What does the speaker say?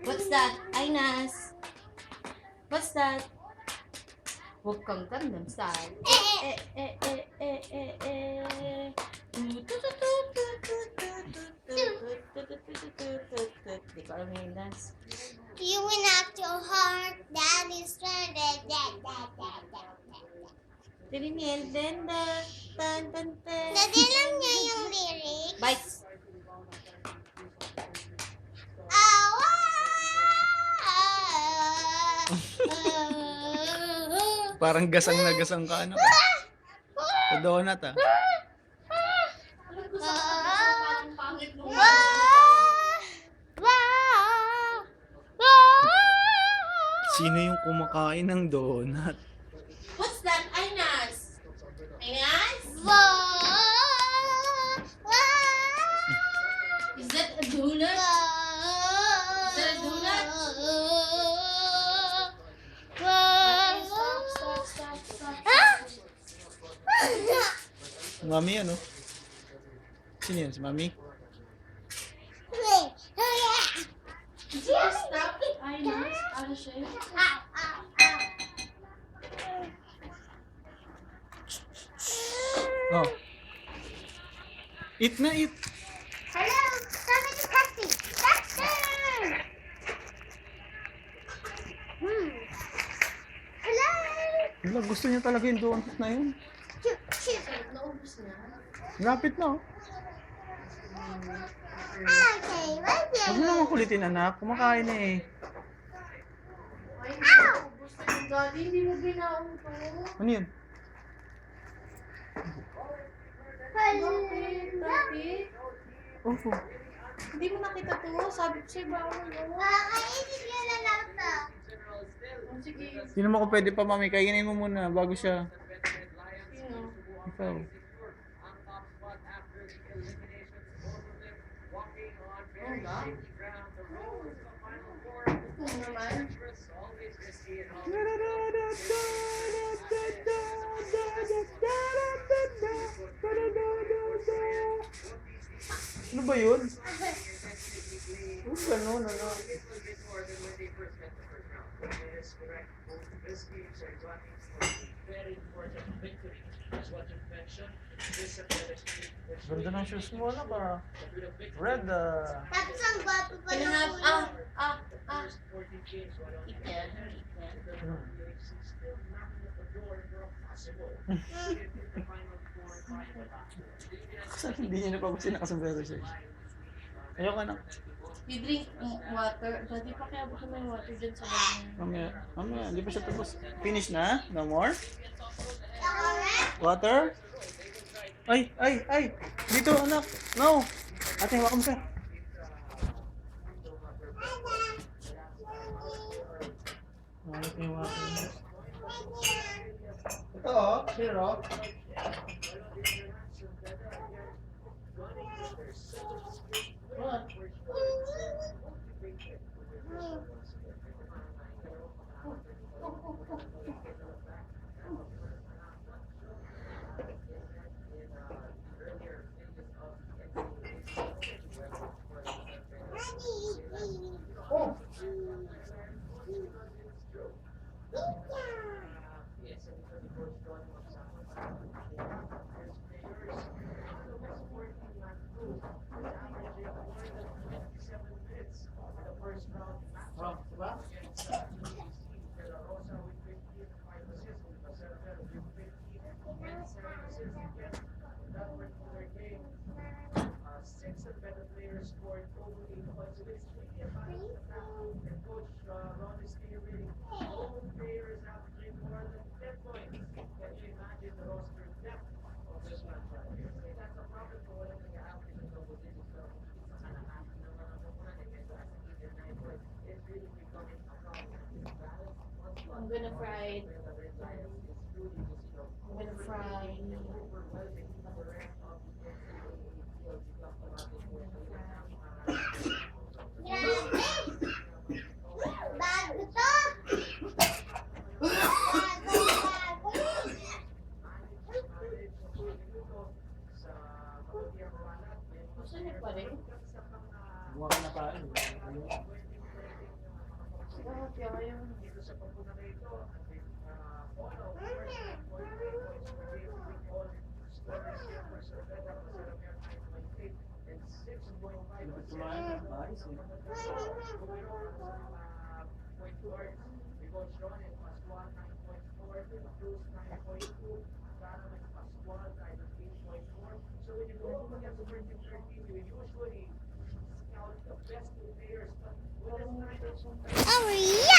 What's that? Ines? What's that? Huwag kang Gangnam Style. Di ko alam yung dance. You will knock your heart, that is stranded. Tirinil, den, tan, tan, tan. Nadilam niya yung lyrics. Bites. Parang gasang na gasang ka, ano? Sa donut, ah. Sino yung kumakain ng donut? What's that, Ines? Ines? Is that a donut? Is that a donut? Stop. Mami, ano? Sino yan? Si Mami? Stop, Ines. Ano siya? Oh. Eat na, eat. Hello, sabi ni Cassie. Cassie! Hello! Wala, gusto niya talaga yung donut na yun. Naubos na. Lapit na, oh. Okay, right there. Huwag mo naman kulitin, anak. Kumakain na eh. Ay, naubos na yung daddy. Hindi mo binaon to. Ano yun? Bakit, daddy? Opo. Hindi mo nakita to. Sabi ko sa'yo, bawal mo. Kakainin niya na lang to. Oh, sige. Sino mo ko pwede pa, Mami? Kainin mo muna bago siya. Sino? Ikaw. Oo ba? Oo naman. Ano ba yun? Ganun, ano? Ganda ng shoes mo, ano ka? Red, Tapos ang gwapo pa ng Pinahap, ulo. Eat yan. Saan hindi niya napapansin nakasombrero siya? Ayoko na. You drink water. Daddy, pakiabot mo yung water dyan sa bahay. Mamaya, hindi pa siya tapos. Finish na? No more? Alright? Water? Ay! Dito, anak! No! Ate, hawakan mo siya. Hawakan mo yung water mo. Ito, oh. Here, oh. What? Oh! Oh, diba? I'm gonna fry Saan pa rin? Buwan ka na kain. Kumain. Ayos eh. Oh, yeah!